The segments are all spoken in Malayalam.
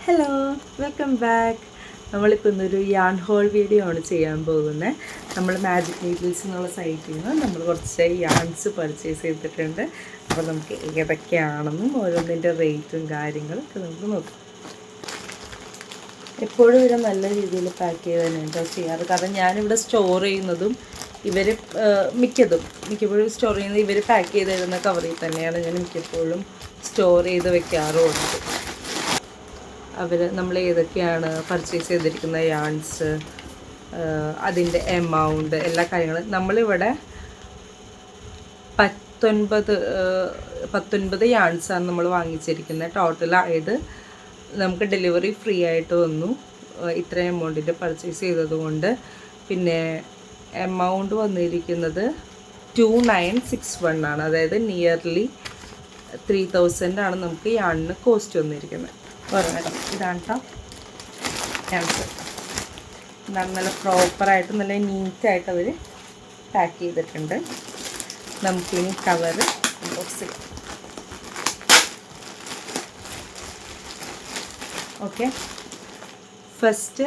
Hello, welcome back. നമ്മളിപ്പോൾ ഇന്നൊരു യാൺ ഹോൾ വീഡിയോ ആണ് ചെയ്യാൻ പോകുന്നത്. നമ്മൾ മാജിക് നീഡിൽസ് എന്നുള്ള സൈറ്റിൽ നിന്ന് നമ്മൾ കുറച്ച് യാൺസ് പർച്ചേസ് ചെയ്തിട്ടുണ്ട്. അപ്പോൾ നമുക്ക് ഏതൊക്കെയാണെന്നും ഓരോന്നിൻ്റെ റേറ്റും കാര്യങ്ങളും ഒക്കെ നമുക്ക് നോക്കാം. എപ്പോഴും ഇവരെ നല്ല രീതിയിൽ പാക്ക് ചെയ്ത് തന്നെയാണ് ചെയ്യാറ്. കാരണം ഞാനിവിടെ സ്റ്റോർ ചെയ്യുന്നതും ഇവർ മിക്കപ്പോഴും സ്റ്റോർ ചെയ്യുന്നത് ഇവർ പാക്ക് ചെയ്ത് തരുന്ന കവറിൽ തന്നെയാണ് ഞാൻ മിക്കപ്പോഴും സ്റ്റോർ ചെയ്ത് വെക്കാറുള്ളത്. നമ്മൾ ഏതൊക്കെയാണ് പർച്ചേസ് ചെയ്തിരിക്കുന്ന യാൺസ്, അതിൻ്റെ എമൗണ്ട്, എല്ലാ കാര്യങ്ങളും നമ്മളിവിടെ 19 യാൺസാണ് നമ്മൾ വാങ്ങിച്ചിരിക്കുന്നത്. ടോട്ടലായത് നമുക്ക് ഡെലിവറി ഫ്രീ ആയിട്ട് വന്നു ഇത്രയും എമൗണ്ടിൻ്റെ പർച്ചേസ് ചെയ്തതുകൊണ്ട്. പിന്നെ എമൗണ്ട് വന്നിരിക്കുന്നത് 2961 ആണ്. അതായത് നിയർലി 3000 ആണ് നമുക്ക് യാണിന് കോസ്റ്റ് വന്നിരിക്കുന്നത്. ഒരെണ്ണം ഇതാണ് കേട്ടോ യാൺസ്. നല്ല പ്രോപ്പറായിട്ട് നല്ല നീറ്റായിട്ട് അവർ പാക്ക് ചെയ്തിട്ടുണ്ട്. നമുക്കിനി കവർ ബോക്സ് ചെയ്യാം. ഓക്കെ, ഫസ്റ്റ്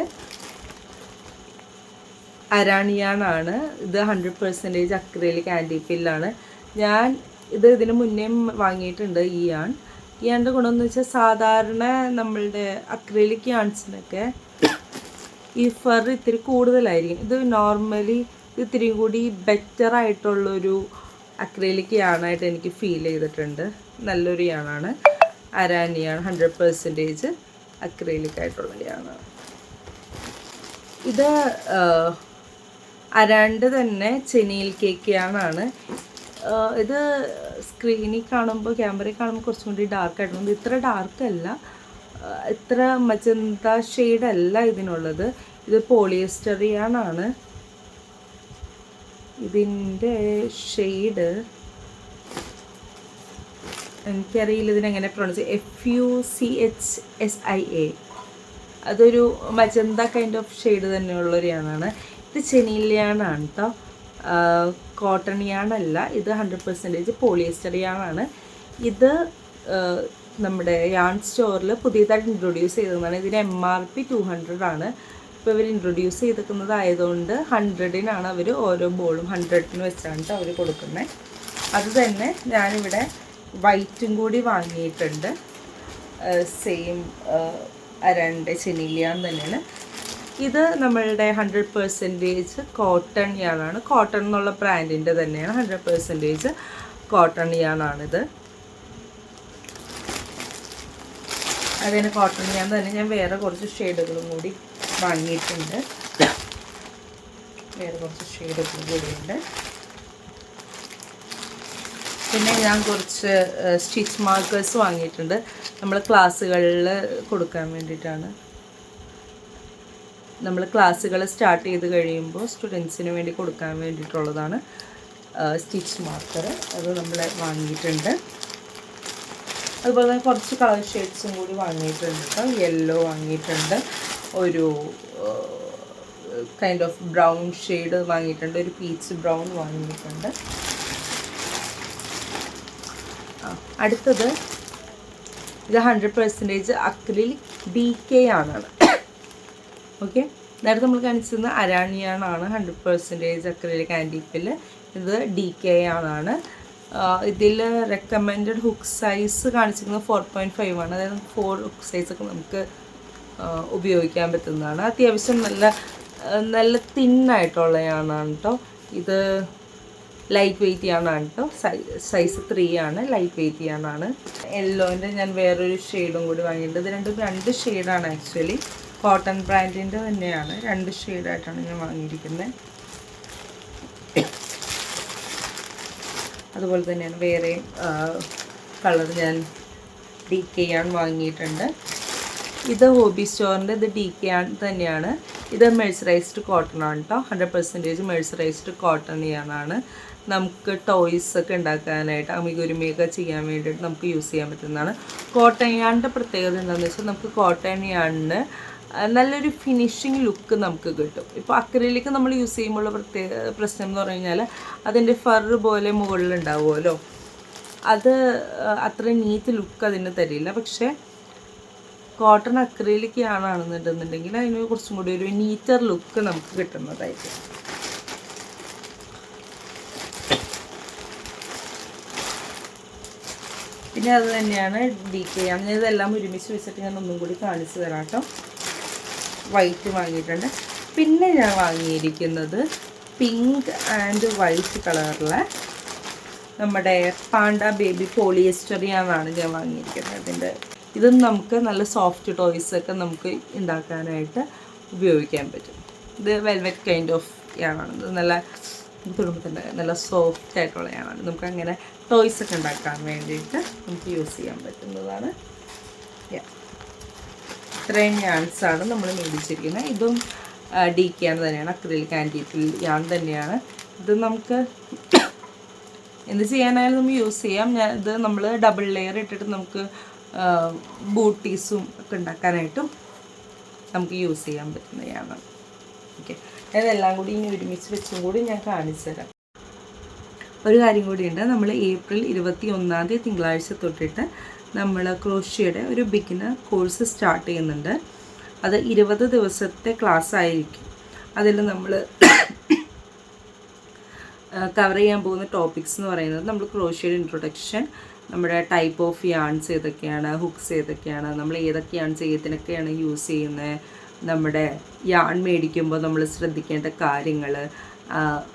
അരാണിയാണാണ്. ഇത് 100% അക്രിലിക് ആൻറ്റി ഫില്ലാണ്. ഞാൻ ഇതിന് മുന്നേ വാങ്ങിയിട്ടുണ്ട്. ഈ യാണിൻ്റെ ഗുണമെന്ന് വെച്ചാൽ സാധാരണ നമ്മളുടെ അക്രിലിക് യാൺസിനൊക്കെ ഈ ഫർ ഇത്തിരി കൂടുതലായിരിക്കും. ഇത് നോർമലി ഇത്തിരി കൂടി ബെറ്റർ ആയിട്ടുള്ളൊരു അക്രിലിക് യാണായിട്ട് എനിക്ക് ഫീൽ ചെയ്തിട്ടുണ്ട്. നല്ലൊരു യാണാണ്. അരാനിയാണ് 100% അക്രിലിക് ആയിട്ടുള്ള യാണാണ്. ഇത് അരാൻ്റെ തന്നെ ചെനീൽ കേക്ക് യാണാണ്. ഇത് സ്ക്രീനിൽ കാണുമ്പോൾ, ക്യാമറയിൽ കാണുമ്പോൾ കുറച്ചും കൂടി ഡാർക്കായിട്ടുണ്ട്. ഇത്ര ഡാർക്കല്ല, ഇത്ര മജന്ത ഷെയ്ഡല്ല ഇതിനുള്ളത്. ഇത് പോളിയസ്റ്റർ യാണാണ്. ഇതിൻ്റെ ഷെയ്ഡ് എനിക്കറിയില്ല ഇതിനെങ്ങനെ പ്രൊണൗൺസ് FUCHSIA. അതൊരു മജന്ത കൈൻഡ് ഓഫ് ഷെയ്ഡ് തന്നെയുള്ളൊരു യാണാണ്. ഇത് ചെനീൽ യാണാണ് കേട്ടോ, കോട്ടൺ യാണല്ല. ഇത് 100% പോളിയസ്റ്റർ യാണാണ്. ഇത് നമ്മുടെ യാൺ സ്റ്റോറിൽ പുതിയതായിട്ട് ഇൻട്രൊഡ്യൂസ് ചെയ്തതാണ്. ഇതിന് MRP 200 ആണ്. ഇപ്പോൾ ഇവർ ഇൻട്രൊഡ്യൂസ് ചെയ്തിരിക്കുന്നതായതുകൊണ്ട് 100-നാണ് അവർ ഓരോ ബോളും 100-ന് വെച്ചാണ് അവർ കൊടുക്കുന്നത്. അത് തന്നെ ഞാനിവിടെ വൈറ്റും കൂടി വാങ്ങിയിട്ടുണ്ട്. സെയിം അരണ്ട് ചെനീൽ യാൺ തന്നെയാണ്. ഇത് നമ്മളുടെ 100% കോട്ടൺ യാണാണ്. കോട്ടൺ എന്നുള്ള ബ്രാൻഡിൻ്റെ തന്നെയാണ്. 100% കോട്ടൺ യാണാണിത്. അതിന് കോട്ടൺ യാൺ തന്നെ ഞാൻ വേറെ കുറച്ച് ഷെയ്ഡുകളും കൂടി വാങ്ങിയിട്ടുണ്ട്. കൂടിയുണ്ട്. പിന്നെ ഞാൻ കുറച്ച് സ്റ്റിച്ച് മാർക്കേഴ്സ് വാങ്ങിയിട്ടുണ്ട്. നമ്മൾ ക്ലാസ്സുകളിൽ കൊടുക്കാൻ വേണ്ടിയിട്ടാണ്. നമ്മൾ ക്ലാസ്സുകൾ സ്റ്റാർട്ട് ചെയ്ത് കഴിയുമ്പോൾ സ്റ്റുഡൻസിന് വേണ്ടി കൊടുക്കാൻ വേണ്ടിയിട്ടുള്ളതാണ് സ്റ്റിച്ച് മാർക്കർ. അത് നമ്മൾ വാങ്ങിയിട്ടുണ്ട്. അതുപോലെ തന്നെ കുറച്ച് കളർ ഷെയ്ഡ്സും കൂടി വാങ്ങിയിട്ടുണ്ട് കേട്ടോ. യെല്ലോ വാങ്ങിയിട്ടുണ്ട്, ഒരു കൈൻഡ് ഓഫ് ബ്രൗൺ ഷെയ്ഡ് വാങ്ങിയിട്ടുണ്ട്, ഒരു പീച്ച് ബ്രൗൺ വാങ്ങിയിട്ടുണ്ട്. അടുത്തത് ഇത് 100% അക്രിലിക് DK ആണാണ്. ഓക്കെ, നേരത്തെ നമ്മൾ കാണിച്ചിരുന്ന അരാണിയാണാണ് 100% അക്രിലിക് ആൻറ്റി ഫില്ല്. ഇത് DK ആണാണ്. ഇതിൽ റെക്കമെൻഡഡ് ഹുക്ക് സൈസ് കാണിച്ചിരിക്കുന്നത് 4.5 ആണ്. അതായത് 4 ഹുക്ക് സൈസൊക്കെ നമുക്ക് ഉപയോഗിക്കാൻ പറ്റുന്നതാണ്. അത്യാവശ്യം നല്ല തിന്നായിട്ടുള്ള യാണാണ് കേട്ടോ. ഇത് ലൈറ്റ് വെയ്റ്റ് യാണാണ് കേട്ടോ. സൈസ് 3 ആണ്. Light weight യാണാണ്. യെല്ലോൻ്റെ ഞാൻ വേറൊരു ഷെയ്ഡും കൂടി വാങ്ങിയിട്ടുണ്ട്. ഇത് രണ്ട് ഷെയ്ഡാണ് ആക്ച്വലി. കോട്ടൺ ബ്രാൻഡിൻ്റെ തന്നെയാണ്. 2 ഷെയ്ഡായിട്ടാണ് ഞാൻ വാങ്ങിയിരിക്കുന്നത്. അതുപോലെ തന്നെയാണ് വേറെയും കളർ ഞാൻ DK യാൺ വാങ്ങിയിട്ടുണ്ട്. ഇത് ഹോബി സ്റ്റോറിൻ്റെ ഇത് DK യാൺ തന്നെയാണ്. ഇത് മെഴ്സറൈസ്ഡ് കോട്ടൺ ആണ് കേട്ടോ. 100% മെഴ്സറൈസ്ഡ് കോട്ടൺ യാണാണ്. നമുക്ക് ടോയ്സൊക്കെ ഉണ്ടാക്കാനായിട്ട് അമിഗുരുമിയൊക്കെ ചെയ്യാൻ വേണ്ടിയിട്ട് നമുക്ക് യൂസ് ചെയ്യാൻ പറ്റുന്നതാണ്. കോട്ടൺ യാണിൻ്റെ പ്രത്യേകത എന്താണെന്ന് വെച്ചാൽ നമുക്ക് കോട്ടൺ യാണിന് നല്ലൊരു ഫിനിഷിങ് ലുക്ക് നമുക്ക് കിട്ടും. ഇപ്പോൾ അക്രിലിക് നമ്മൾ യൂസ് ചെയ്യുമ്പോൾ പ്രശ്നം എന്ന് പറഞ്ഞു കഴിഞ്ഞാൽ അതിൻ്റെ ഫർ പോലെ മുകളിലുണ്ടാവുമല്ലോ, അത് അത്ര നീറ്റ് ലുക്ക് അതിന് തരില്ല. പക്ഷേ കോട്ടൺ അക്രിലിക് ആണെന്നുണ്ടെന്നുണ്ടെങ്കിൽ അതിന് കുറച്ചും കൂടി ഒരു നീറ്റർ ലുക്ക് നമുക്ക് കിട്ടുന്നതായിരിക്കും. പിന്നെ അത് തന്നെയാണ് DK. അങ്ങനെ ഇതെല്ലാം ഒരുമിച്ച് വെച്ചിട്ട് ഞാൻ ഒന്നും കൂടി കാണിച്ചു തരാം കേട്ടോ. വൈറ്റ് വാങ്ങിയിട്ടുണ്ട്. പിന്നെ ഞാൻ വാങ്ങിയിരിക്കുന്നത് പിങ്ക് ആൻഡ് വൈറ്റ് കളറിലെ നമ്മുടെ പാണ്ട ബേബി പോളിയസ്റ്ററിയാനാണ് ഞാൻ വാങ്ങിയിരിക്കുന്നത്. ഇതും നമുക്ക് നല്ല സോഫ്റ്റ് ടോയ്സൊക്കെ നമുക്ക് ഉണ്ടാക്കാനായിട്ട് ഉപയോഗിക്കാൻ പറ്റും. ഇത് വെൽവെറ്റ് കൈൻഡ് ഓഫ് യാണാണ്. ഇത് നല്ല തുടുമ്പത്തിൻ്റെ നല്ല സോഫ്റ്റ് ആയിട്ടുള്ള യാണാണ്. നമുക്ക് അങ്ങനെ ടോയ്സൊക്കെ ഉണ്ടാക്കാൻ വേണ്ടിയിട്ട് നമുക്ക് യൂസ് ചെയ്യാൻ പറ്റുന്നതാണ്. ഇത്രയും യാൺസാണ് നമ്മൾ മേടിച്ചിരിക്കുന്നത്. ഇതും DK തന്നെയാണ്, അക്രിലിക് ആൻറ്റിറ്റിൽ യാൺ തന്നെയാണ്. ഇത് നമുക്ക് എന്ത് ചെയ്യാനായാലും നമുക്ക് യൂസ് ചെയ്യാം. ഇത് നമ്മൾ ഡബിൾ ലെയർ ഇട്ടിട്ട് നമുക്ക് ബൂട്ടീസും ഒക്കെ ഉണ്ടാക്കാനായിട്ടും നമുക്ക് യൂസ് ചെയ്യാൻ പറ്റുന്നതാണ്. ഓക്കെ, അതെല്ലാം കൂടി ഇനി ഒരുമിച്ച് വെച്ചും കൂടി ഞാൻ കാണിച്ചു തരാം. ഒരു കാര്യം കൂടിയുണ്ട്. നമ്മൾ ഏപ്രിൽ 21 തിങ്കളാഴ്ച തൊട്ടിട്ട് നമ്മൾ ക്രോഷ്യയുടെ ഒരു ബിഗിനർ കോഴ്സ് സ്റ്റാർട്ട് ചെയ്യുന്നുണ്ട്. അത് 20 ദിവസത്തെ ക്ലാസ് ആയിരിക്കും. അതിൽ നമ്മൾ കവർ ചെയ്യാൻ പോകുന്ന ടോപ്പിക്സ് എന്ന് പറയുന്നത് നമ്മൾ ക്രോഷ്യയുടെ ഇൻട്രൊഡക്ഷൻ, നമ്മുടെ ടൈപ്പ് ഓഫ് യാൺസ് ഏതൊക്കെയാണ്, ഹുക്സ് ഏതൊക്കെയാണ്, നമ്മൾ ഏതൊക്കെ യാൺസ് ഏതിനൊക്കെയാണ് യൂസ് ചെയ്യുന്നത്, നമ്മുടെ യാൺ മേടിക്കുമ്പോൾ നമ്മൾ ശ്രദ്ധിക്കേണ്ട കാര്യങ്ങൾ,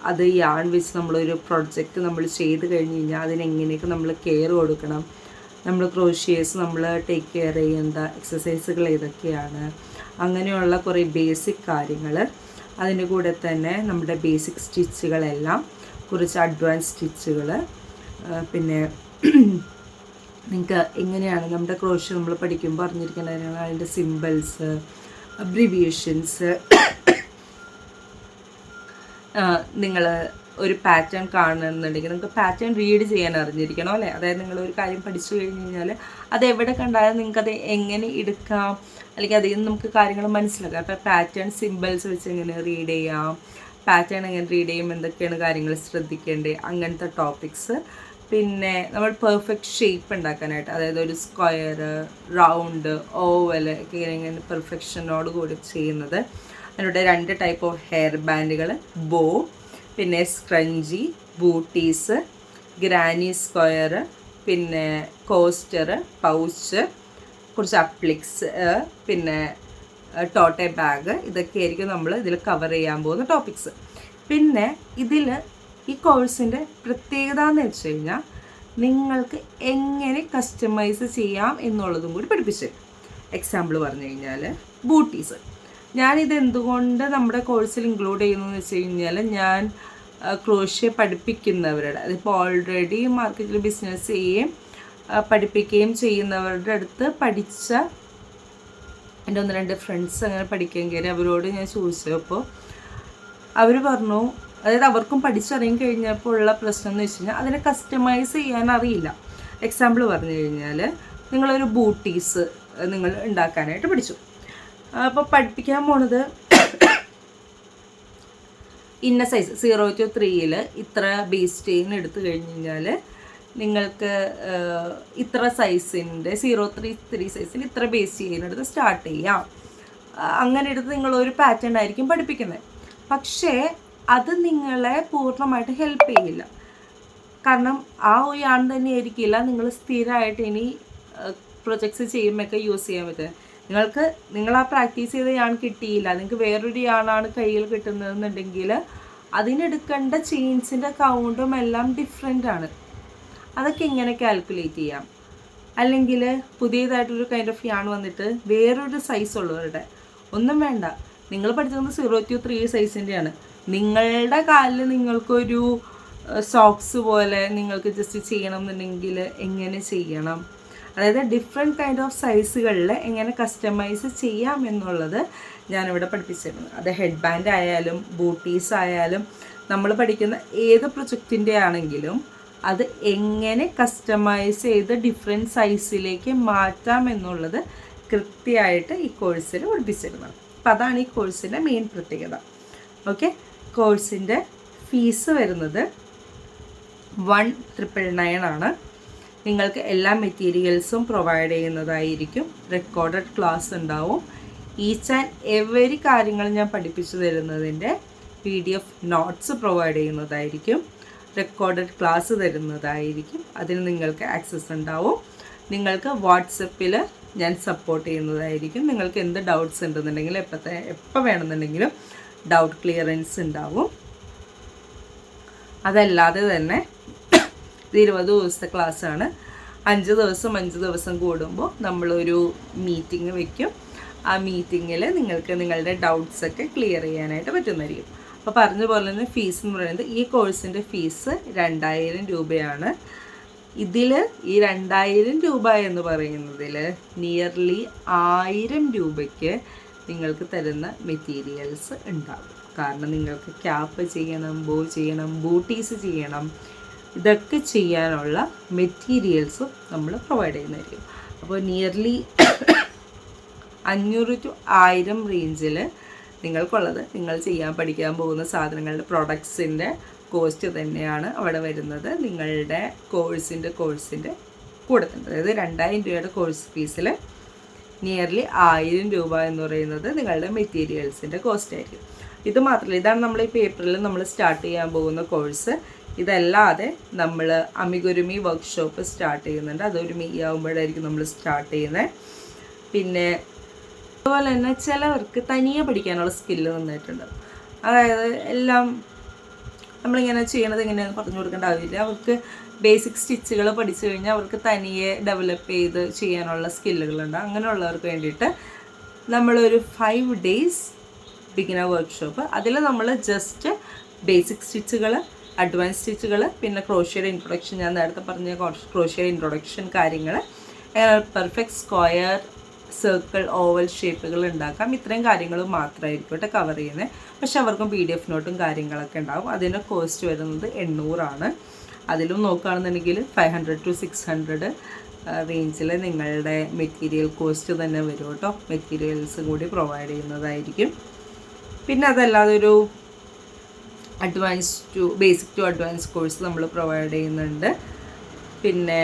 അത് യാൺ വെച്ച് നമ്മളൊരു പ്രൊജക്റ്റ് നമ്മൾ ചെയ്ത് കഴിഞ്ഞ് കഴിഞ്ഞാൽ അതിനെങ്ങനെയൊക്കെ നമ്മൾ കെയർ കൊടുക്കണം, നമ്മൾ ക്രോഷ്യേഴ്സ് നമ്മൾ ടേക്ക് കെയർ ചെയ്യേണ്ട എക്സസൈസുകൾ ഏതൊക്കെയാണ്, അങ്ങനെയുള്ള കുറേ ബേസിക് കാര്യങ്ങൾ. അതിൻ്റെ കൂടെ തന്നെ നമ്മുടെ ബേസിക് സ്റ്റിച്ചുകളെല്ലാം, കുറച്ച് അഡ്വാൻസ് സ്റ്റിച്ചുകൾ, പിന്നെ നിങ്ങൾക്ക് എങ്ങനെയാണ് നമ്മുടെ ക്രോഷ്യ നമ്മൾ പഠിക്കുമ്പോൾ അറിഞ്ഞിരിക്കേണ്ട കാര്യങ്ങൾ, അതിൻ്റെ സിമ്പിൾസ്, അബ്രിവിയേഷൻസ്. നിങ്ങൾ ഒരു പാറ്റേൺ കാണുന്നുണ്ടെങ്കിൽ നിങ്ങൾക്ക് പാറ്റേൺ റീഡ് ചെയ്യാൻ അറിഞ്ഞിരിക്കണം അല്ലേ. അതായത് നിങ്ങളൊരു കാര്യം പഠിച്ചു കഴിഞ്ഞ് കഴിഞ്ഞാൽ അത് എവിടെ കണ്ടാലും നിങ്ങൾക്കത് എങ്ങനെ എടുക്കാം, അല്ലെങ്കിൽ അതിൽ നിന്ന് നമുക്ക് കാര്യങ്ങൾ മനസ്സിലാക്കാം. അപ്പോൾ പാറ്റേൺ സിമ്പിൾസ് വെച്ച് എങ്ങനെ റീഡ് ചെയ്യാം, പാറ്റേൺ എങ്ങനെ റീഡ് ചെയ്യും, എന്തൊക്കെയാണ് കാര്യങ്ങൾ ശ്രദ്ധിക്കേണ്ടത്, അങ്ങനത്തെ ടോപ്പിക്സ്. പിന്നെ നമ്മൾ പെർഫെക്റ്റ് ഷേപ്പ് ഉണ്ടാക്കാനായിട്ട്, അതായത് ഒരു സ്ക്വയർ, റൗണ്ട്, ഓവൽ ഒക്കെ ഇങ്ങനെ പെർഫെക്ഷനോട് കൂടി ചെയ്യുന്നത്. അതിലൂടെ 2 ടൈപ്പ് ഓഫ് ഹെയർ ബാൻഡുകൾ, ബോ, പിന്നെ സ്ക്രഞ്ചി, ബൂട്ടീസ്, ഗ്രാനി സ്ക്വയർ, പിന്നെ കോസ്റ്റർ, പൗച്ച്, കുറച്ച് അപ്ലിക്സ്, പിന്നെ ടോട്ടെ ബാഗ്. ഇതൊക്കെയായിരിക്കും നമ്മൾ ഇതിൽ കവർ ചെയ്യാൻ പോകുന്ന ടോപ്പിക്സ്. പിന്നെ ഈ കോഴ്സിൻ്റെ പ്രത്യേകത എന്ന് വെച്ച് കഴിഞ്ഞാൽ നിങ്ങൾക്ക് എങ്ങനെ കസ്റ്റമൈസ് ചെയ്യാം എന്നുള്ളതും കൂടി പഠിപ്പിച്ചു. എക്സാമ്പിൾ പറഞ്ഞു കഴിഞ്ഞാൽ ബൂട്ടീസ്. ഞാനിത് എന്തുകൊണ്ട് നമ്മുടെ കോഴ്സിൽ ഇൻക്ലൂഡ് ചെയ്യുന്നതെന്ന് വെച്ച് കഴിഞ്ഞാൽ, ഞാൻ ക്രോഷ്യ പഠിപ്പിക്കുന്നവരുടെ, അതിപ്പോൾ ഓൾറെഡി മാർക്കറ്റിൽ ബിസിനസ് ചെയ്യുകയും പഠിപ്പിക്കുകയും ചെയ്യുന്നവരുടെ അടുത്ത് പഠിച്ച എൻ്റെ 1-2 ഫ്രണ്ട്സ് അങ്ങനെ പഠിക്കാൻ കയറി. അവരോട് ഞാൻ ചോദിച്ചപ്പോൾ അവർ പറഞ്ഞു, അതായത് അവർക്കും പഠിച്ചറിയാൻ കഴിഞ്ഞപ്പോൾ ഉള്ള പ്രശ്നം എന്ന് വെച്ച് കഴിഞ്ഞാൽ അതിനെ കസ്റ്റമൈസ് ചെയ്യാൻ അറിയില്ല. എക്സാമ്പിൾ പറഞ്ഞു കഴിഞ്ഞാൽ, നിങ്ങളൊരു ബൂട്ടീസ് നിങ്ങൾ ഉണ്ടാക്കാനായിട്ട് പഠിച്ചു. അപ്പോൾ പഠിപ്പിക്കാൻ പോണത് ഇന്ന സൈസ് 0 to 3 ഇത്ര ബേസ് ചെയിൻ എടുത്തു കഴിഞ്ഞ് കഴിഞ്ഞാൽ നിങ്ങൾക്ക് ഇത്ര സൈസിൻ്റെ 0-3 സൈസിൽ ഇത്ര ബേസ് ചെയിൻ എടുത്ത് സ്റ്റാർട്ട് ചെയ്യാം. അങ്ങനെ എടുത്ത് നിങ്ങളൊരു പാറ്റേൺ ആയിരിക്കും പഠിപ്പിക്കുന്നത്. പക്ഷേ അത് നിങ്ങളെ പൂർണ്ണമായിട്ട് ഹെൽപ്പ് ചെയ്യില്ല. കാരണം ആ ഒരു യാൺ തന്നെ ആയിരിക്കില്ല നിങ്ങൾ സ്ഥിരമായിട്ട് ഇനി പ്രൊജക്ട്സ് ചെയ്യുമ്പോഴൊക്കെ യൂസ് ചെയ്യാൻ പറ്റുക. നിങ്ങൾ ആ പ്രാക്ടീസ് ചെയ്ത യാൺ കിട്ടിയില്ല, നിങ്ങൾക്ക് വേറൊരു യാണാണ് കയ്യിൽ കിട്ടുന്നതെന്നുണ്ടെങ്കിൽ അതിനെടുക്കേണ്ട ചെയിൻസിൻ്റെ കൗണ്ടും എല്ലാം ഡിഫറെൻ്റ് ആണ്. അതൊക്കെ എങ്ങനെ കാൽക്കുലേറ്റ് ചെയ്യാം? അല്ലെങ്കിൽ പുതിയതായിട്ടൊരു കൈൻഡ് ഓഫ് യാൺ വന്നിട്ട് വേറൊരു സൈസ് ഉള്ളവരുടെ ഒന്നും വേണ്ട, നിങ്ങൾ പഠിച്ചിരുന്നത് 0 to 3 സൈസിൻ്റെയാണ്. നിങ്ങളുടെ കാലിൽ നിങ്ങൾക്കൊരു സോക്സ് പോലെ നിങ്ങൾക്ക് ജസ്റ്റ് ചെയ്യണം എന്നുണ്ടെങ്കിൽ എങ്ങനെ ചെയ്യണം, അതായത് ഡിഫറെൻറ്റ് കൈൻഡ് ഓഫ് സൈസുകളിൽ എങ്ങനെ കസ്റ്റമൈസ് ചെയ്യാം എന്നുള്ളത് ഞാനിവിടെ പഠിപ്പിച്ചിരുന്നു. അത് ഹെഡ് ബാൻഡ് ആയാലും ബൂട്ടീസ് ആയാലും നമ്മൾ പഠിക്കുന്ന ഏത് പ്രൊജക്റ്റിൻ്റെ ആണെങ്കിലും അത് എങ്ങനെ കസ്റ്റമൈസ് ചെയ്ത് ഡിഫറെൻറ്റ് സൈസിലേക്ക് മാറ്റാം എന്നുള്ളത് കൃത്യമായിട്ട് ഈ കോഴ്സിൽ പഠിപ്പിച്ചിരുന്നത്. അപ്പോൾ അതാണ് ഈ കോഴ്സിൻ്റെ മെയിൻ പ്രത്യേകത. ഓക്കെ, കോഴ്സിൻ്റെ ഫീസ് വരുന്നത് 1999 ആണ്. നിങ്ങൾക്ക് എല്ലാ മെറ്റീരിയൽസും പ്രൊവൈഡ് ചെയ്യുന്നതായിരിക്കും. റെക്കോർഡഡ് ക്ലാസ് ഉണ്ടാവും. ഈച്ച് ആൻഡ് എവരി കാര്യങ്ങൾ ഞാൻ പഠിപ്പിച്ചു തരുന്നതിൻ്റെ PDF നോട്ട്സ് പ്രൊവൈഡ് ചെയ്യുന്നതായിരിക്കും. റെക്കോർഡഡ് ക്ലാസ് തരുന്നതായിരിക്കും. അതിന് നിങ്ങൾക്ക് ആക്സസ് ഉണ്ടാവും. നിങ്ങൾക്ക് വാട്സപ്പിൽ ഞാൻ സപ്പോർട്ട് ചെയ്യുന്നതായിരിക്കും. നിങ്ങൾക്ക് എന്ത് ഡൗട്ട്സ് ഉണ്ടെന്നുണ്ടെങ്കിൽ എപ്പോൾ വേണമെന്നുണ്ടെങ്കിലും ഡൗട്ട് ക്ലിയറൻസ് ഉണ്ടാവും. അതല്ലാതെ തന്നെ ഇത് 20 ദിവസത്തെ ക്ലാസ്സാണ്. 5 ദിവസം കൂടുമ്പോൾ നമ്മളൊരു മീറ്റിംഗ് വെക്കും. ആ മീറ്റിങ്ങിൽ നിങ്ങൾക്ക് നിങ്ങളുടെ ഡൗട്ട്സൊക്കെ ക്ലിയർ ചെയ്യാനായിട്ട് പറ്റുന്നതായിരിക്കും. അപ്പോൾ പറഞ്ഞ പോലെ തന്നെ ഫീസ് എന്ന് പറയുന്നത് ഈ കോഴ്സിൻ്റെ ഫീസ് 2000 രൂപയാണ്. ഇതിൽ ഈ 2000 രൂപ എന്ന് പറയുന്നതിൽ നിയർലി 1000 രൂപയ്ക്ക് നിങ്ങൾക്ക് തരുന്ന മെറ്റീരിയൽസ് ഉണ്ടാകും. കാരണം നിങ്ങൾക്ക് ക്യാപ്പ് ചെയ്യണം, ബോ ചെയ്യണം, ബൂട്ടീസ് ചെയ്യണം, ഇതൊക്കെ ചെയ്യാനുള്ള മെറ്റീരിയൽസും നമ്മൾ പ്രൊവൈഡ് ചെയ്യുന്നതായിരിക്കും. അപ്പോൾ നിയർലി 500 to 1000 റേഞ്ചിൽ നിങ്ങൾക്കുള്ളത് നിങ്ങൾ പഠിക്കാൻ പോകുന്ന സാധനങ്ങളുടെ പ്രൊഡക്ട്സിൻ്റെ കോസ്റ്റ് തന്നെയാണ് അവിടെ വരുന്നത്. നിങ്ങളുടെ കോഴ്സിൻ്റെ കൂടെ തന്നെ, അതായത് 2000 രൂപയുടെ കോഴ്സ് ഫീസിൽ നിയർലി 1000 രൂപ എന്ന് പറയുന്നത് നിങ്ങളുടെ മെറ്റീരിയൽസിൻ്റെ കോസ്റ്റ് ആയിരിക്കും. ഇത് മാത്രമല്ല, ഇതാണ് നമ്മൾ ഈ പേപ്പറിൽ നമ്മൾ സ്റ്റാർട്ട് ചെയ്യാൻ പോകുന്ന കോഴ്സ്. ഇതല്ലാതെ നമ്മൾ അമിഗുരുമി വർക്ക്ഷോപ്പ് സ്റ്റാർട്ട് ചെയ്യുന്നുണ്ട്. അതൊരു മെയ് ആകുമ്പോഴായിരിക്കും നമ്മൾ സ്റ്റാർട്ട് ചെയ്യുന്നത്. പിന്നെ അതുപോലെ തന്നെ ചിലവർക്ക് തനിയെ പഠിക്കാനുള്ള സ്കില്ല് നന്നായിട്ടുണ്ട്. അതായത് എല്ലാം നമ്മളിങ്ങനെ ചെയ്യണത് എങ്ങനെയാണെന്ന് പറഞ്ഞു കൊടുക്കേണ്ട ആവശ്യമില്ല. അവർക്ക് ബേസിക് സ്റ്റിച്ചുകൾ പഠിച്ചു കഴിഞ്ഞാൽ അവർക്ക് തനിയെ ഡെവലപ്പ് ചെയ്ത് ചെയ്യാനുള്ള സ്കില്ലുകളുണ്ട്. അങ്ങനെയുള്ളവർക്ക് വേണ്ടിയിട്ട് നമ്മളൊരു 5 days ബിഗിനർ വർക്ക്ഷോപ്പ്, അതിൽ നമ്മൾ ജസ്റ്റ് ബേസിക് സ്റ്റിച്ചുകൾ, അഡ്വാൻസ് സ്റ്റിച്ചുകൾ, പിന്നെ ക്രോഷ്യയുടെ ഇൻട്രൊഡക്ഷൻ, ഞാൻ നേരത്തെ പറഞ്ഞ ക്രോഷ്യയുടെ ഇൻട്രൊഡക്ഷൻ കാര്യങ്ങൾ, പെർഫെക്റ്റ് സ്ക്വയർ, സർക്കിൾ, ഓവൽ ഷേപ്പുകൾ ഉണ്ടാക്കാം. ഇത്രയും കാര്യങ്ങൾ മാത്രമായിരിക്കും കവർ ചെയ്യുന്നത്. പക്ഷെ അവർക്കും PDF നോട്ടും കാര്യങ്ങളൊക്കെ ഉണ്ടാകും. അതിൻ്റെ കോസ്റ്റ് വരുന്നത് 800 അതിലും നോക്കുകയാണെന്നുണ്ടെങ്കിൽ 500 to 600 റേഞ്ചിൽ നിങ്ങളുടെ മെറ്റീരിയൽ കോസ്റ്റ് തന്നെ വരും കേട്ടോ. മെറ്റീരിയൽസ് കൂടി പ്രൊവൈഡ് ചെയ്യുന്നതായിരിക്കും. പിന്നെ അതല്ലാതെ ഒരു ബേസിക് ടു അഡ്വാൻസ് കോഴ്സ് നമ്മൾ പ്രൊവൈഡ് ചെയ്യുന്നുണ്ട്. പിന്നെ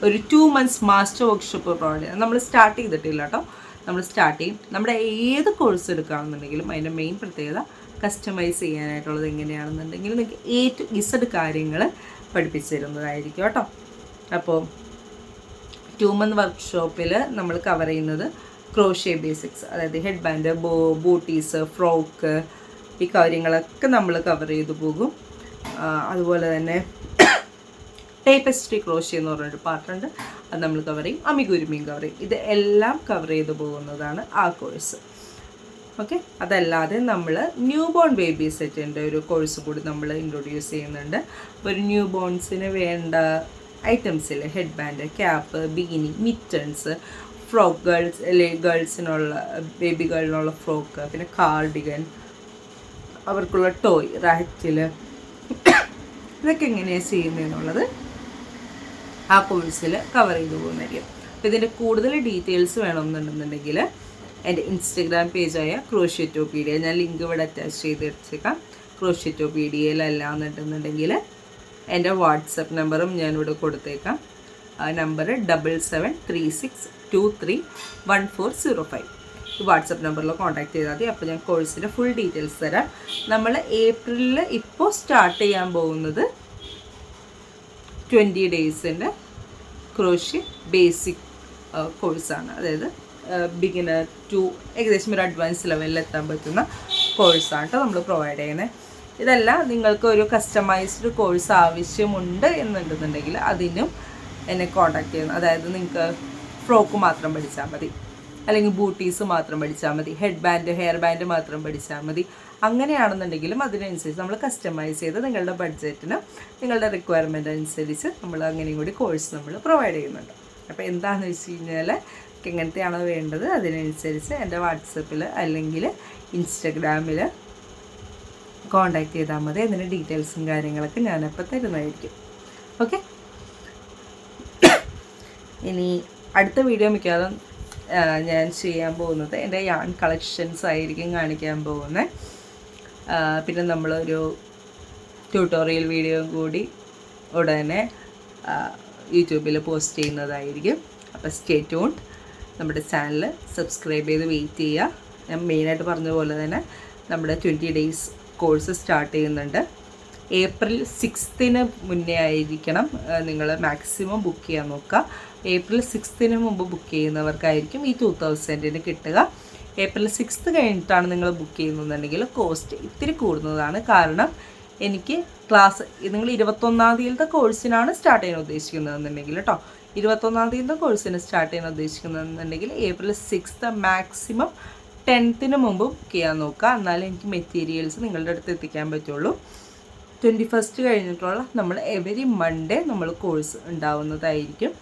ഒരു 2 months മാസ്റ്റർ വർക്ക്ഷോപ്പ് പ്രൊവൈഡ് ചെയ്യുന്നത്. നമ്മൾ സ്റ്റാർട്ട് ചെയ്തിട്ടില്ല കേട്ടോ. നമ്മൾ സ്റ്റാർട്ട് ചെയ്യും. നമ്മുടെ ഏത് കോഴ്സ് എടുക്കുകയാണെന്നുണ്ടെങ്കിലും അതിൻ്റെ മെയിൻ പ്രത്യേകത കസ്റ്റമൈസ് ചെയ്യാനായിട്ടുള്ളത് എങ്ങനെയാണെന്നുണ്ടെങ്കിൽ നിങ്ങൾക്ക് A to Z കാര്യങ്ങൾ പഠിപ്പിച്ചു തരുന്നതായിരിക്കും കേട്ടോ. അപ്പോൾ 2 month വർക്ക്ഷോപ്പിൽ നമ്മൾ കവർ ചെയ്യുന്നത് ക്രോഷ്യ ബേസിക്സ്, അതായത് ഹെഡ് ബാൻഡ്, ബൂട്ടീസ്, ഫ്രോക്ക്, ഈ കാര്യങ്ങളൊക്കെ നമ്മൾ കവർ ചെയ്തു പോകും. അതുപോലെ തന്നെ ടേപ്പസ്ട്രി ക്രോഷ്യ എന്ന് പറഞ്ഞൊരു പാർട്ടുണ്ട്, അത് നമ്മൾ കവർ ചെയ്യും. അമിഗുരുമിയും കവർ ചെയ്യും. ഇത് എല്ലാം കവർ ചെയ്തു പോകുന്നതാണ് ആ കോഴ്സ്. ഓക്കെ. അതല്ലാതെ നമ്മൾ ന്യൂ ബോൺ ബേബി സെറ്റിൻ്റെ ഒരു കോഴ്സ് കൂടി നമ്മൾ ഇൻട്രൊഡ്യൂസ് ചെയ്യുന്നുണ്ട്. അപ്പോൾ ഒരു ന്യൂ ബോൺസിന് വേണ്ട ഐറ്റംസിൽ ഹെഡ് ബാൻഡ്, ക്യാപ്പ്, ബിഗിനി, മിറ്റൺസ്, ഫ്രോക്ക്, ഗേൾസിനുള്ള ബേബി ഗേളിനുള്ള ഫ്രോക്ക്, പിന്നെ കാർഡിഗൻ, അവർക്കുള്ള ടോയ്, റാറ്റിൽ, ഇതൊക്കെ എങ്ങനെയാണ് ചെയ്യുന്നതെന്നുള്ളത് ആ കോഴ്സിൽ കവർ ചെയ്തു പോകുന്നതായിരിക്കും. അപ്പോൾ ഇതിൻ്റെ കൂടുതൽ ഡീറ്റെയിൽസ് വേണമെന്നുണ്ടെന്നുണ്ടെങ്കിൽ എൻ്റെ ഇൻസ്റ്റഗ്രാം പേജായ ക്രോഷ്യറ്റോപീഡിയ, ഞാൻ ലിങ്ക് ഇവിടെ അറ്റാച്ച് ചെയ്ത് വെച്ചേക്കാം. ക്രോഷ്യറ്റോപീഡിയയിലല്ല എന്നുണ്ടെന്നുണ്ടെങ്കിൽ എൻ്റെ വാട്സപ്പ് നമ്പറും ഞാനിവിടെ കൊടുത്തേക്കാം. ആ നമ്പർ 7736231405. ഈ വാട്സപ്പ് നമ്പറിൽ കോൺടാക്ട് ചെയ്താൽ മതി. അപ്പോൾ ഞാൻ കോഴ്സിൻ്റെ ഫുൾ ഡീറ്റെയിൽസ് തരാം. നമ്മൾ ഏപ്രിലിൽ ഇപ്പോൾ സ്റ്റാർട്ട് ചെയ്യാൻ പോകുന്നത് 20 daysൻ്റെ ക്രോഷ്യ ബേസിക് കോഴ്സാണ്. അതായത് ബിഗിനർ ടു ഏകദേശം ഒരു അഡ്വാൻസ് ലെവലിൽ എത്താൻ പറ്റുന്ന കോഴ്സാണ് കേട്ടോ നമ്മൾ പ്രൊവൈഡ് ചെയ്യുന്നത്. ഇതല്ല, നിങ്ങൾക്ക് ഒരു കസ്റ്റമൈസ്ഡ് കോഴ്സ് ആവശ്യമുണ്ട് എന്നുണ്ടെന്നുണ്ടെങ്കിൽ അതിനും എന്നെ കോൺടാക്ട് ചെയ്യുന്നു. അതായത് നിങ്ങൾക്ക് ഫ്രോക്ക് മാത്രം പഠിച്ചാൽ മതി, അല്ലെങ്കിൽ ബൂട്ടീസ് മാത്രം പഠിച്ചാൽ മതി, ഹെഡ് ബാൻഡ്, ഹെയർ ബാൻഡ് മാത്രം പഠിച്ചാൽ മതി. അങ്ങനെയാണെന്നുണ്ടെങ്കിലും അതിനനുസരിച്ച് നമ്മൾ കസ്റ്റമൈസ് ചെയ്ത് നിങ്ങളുടെ ബഡ്ജറ്റിന്, നിങ്ങളുടെ റിക്വയർമെൻറ്റ് അനുസരിച്ച് നമ്മൾ അങ്ങനെയും കൂടി കോഴ്സ് നമ്മൾ പ്രൊവൈഡ് ചെയ്യുന്നുണ്ട്. അപ്പോൾ എന്താണെന്ന് വെച്ച് കഴിഞ്ഞാൽ എങ്ങനത്തെയാണോ വേണ്ടത് അതിനനുസരിച്ച് എൻ്റെ വാട്സപ്പിൽ അല്ലെങ്കിൽ ഇൻസ്റ്റഗ്രാമിൽ കോൺടാക്ട് ചെയ്താൽ മതി. അതിൻ്റെ ഡീറ്റെയിൽസും കാര്യങ്ങളൊക്കെ ഞാനപ്പോൾ തരുന്നതായിരിക്കും. ഓക്കെ. ഇനി അടുത്ത വീഡിയോ മിക്കവാറും ഞാൻ ചെയ്യാൻ പോകുന്നത് എൻ്റെ യാൺ കളക്ഷൻസ് ആയിരിക്കും കാണിക്കാൻ പോകുന്നത്. പിന്നെ നമ്മളൊരു ട്യൂട്ടോറിയൽ വീഡിയോ കൂടി ഉടനെ യൂട്യൂബിൽ പോസ്റ്റ് ചെയ്യുന്നതായിരിക്കും. അപ്പോൾ സ്റ്റേ ട്യൂൺഡ്. നമ്മുടെ ചാനൽ സബ്സ്ക്രൈബ് ചെയ്ത് വെയിറ്റ് ചെയ്യുക. ഞാൻ മെയിനായിട്ട് പറഞ്ഞ പോലെ തന്നെ നമ്മുടെ 20 days കോഴ്സ് സ്റ്റാർട്ട് ചെയ്യുന്നുണ്ട്. April 6th മുന്നേ ആയിരിക്കണം നിങ്ങൾ മാക്സിമം ബുക്ക് ചെയ്യാൻ നോക്കുക. April 6th മുമ്പ് ബുക്ക് ചെയ്യുന്നവർക്കായിരിക്കും ഈ 2000 കിട്ടുക. April 6th കഴിഞ്ഞിട്ടാണ് നിങ്ങൾ ബുക്ക് ചെയ്യുന്നതെന്നുണ്ടെങ്കിൽ കോസ്റ്റ് ഇത്തിരി കൂടുന്നതാണ്. കാരണം എനിക്ക് ക്ലാസ് നിങ്ങൾ 21ാം കോഴ്സിനാണ് സ്റ്റാർട്ട് ചെയ്യാൻ ഉദ്ദേശിക്കുന്നതെന്നുണ്ടെങ്കിൽ കേട്ടോ, 21ാം കോഴ്സിന് സ്റ്റാർട്ട് ചെയ്യാൻ ഉദ്ദേശിക്കുന്നതെന്നുണ്ടെങ്കിൽ April 6th മാക്സിമം 10th മുമ്പ് ബുക്ക് ചെയ്യാൻ നോക്കുക. എന്നാലേ എനിക്ക് മെറ്റീരിയൽസ് നിങ്ങളുടെ അടുത്ത് എത്തിക്കാൻ പറ്റുള്ളൂ. 21st കഴിഞ്ഞിട്ടുള്ള നമ്മൾ എവരി മൺഡേ നമ്മൾ കോഴ്സ് ഉണ്ടാവുന്നതായിരിക്കും.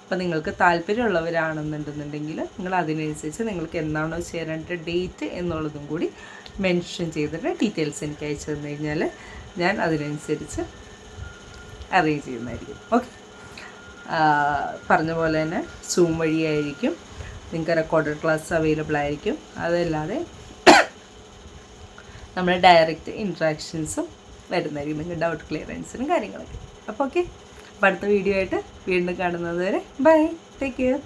അപ്പോൾ നിങ്ങൾക്ക് താല്പര്യമുള്ളവരാണെന്നുണ്ടെന്നുണ്ടെങ്കിൽ നിങ്ങൾ അതിനനുസരിച്ച് നിങ്ങൾക്ക് എന്നാണോ ചേരേണ്ട ഡേറ്റ് എന്നുള്ളതും കൂടി മെൻഷൻ ചെയ്തിട്ട് ഡീറ്റെയിൽസ് എനിക്ക് അയച്ചു തന്നു കഴിഞ്ഞാൽ ഞാൻ അതിനനുസരിച്ച് അറേഞ്ച് ചെയ്യുന്നതായിരിക്കും. ഓക്കെ, പറഞ്ഞ പോലെ തന്നെ സൂം വഴിയായിരിക്കും നിങ്ങൾക്ക് റെക്കോർഡഡ് ക്ലാസ് അവൈലബിൾ ആയിരിക്കും. അതല്ലാതെ നമ്മുടെ ഡയറക്റ്റ് ഇൻട്രാക്ഷൻസും വരുന്നതായിരിക്കും, നിങ്ങൾക്ക് ഡൗട്ട് ക്ലിയറൻസിനും കാര്യങ്ങളൊക്കെ. അപ്പോൾ ഓക്കെ, അപ്പോൾ അടുത്ത വീഡിയോ ആയിട്ട് വീണ്ടും കാണുന്നത് വരെ ബൈ, ടേക്ക് കെയർ.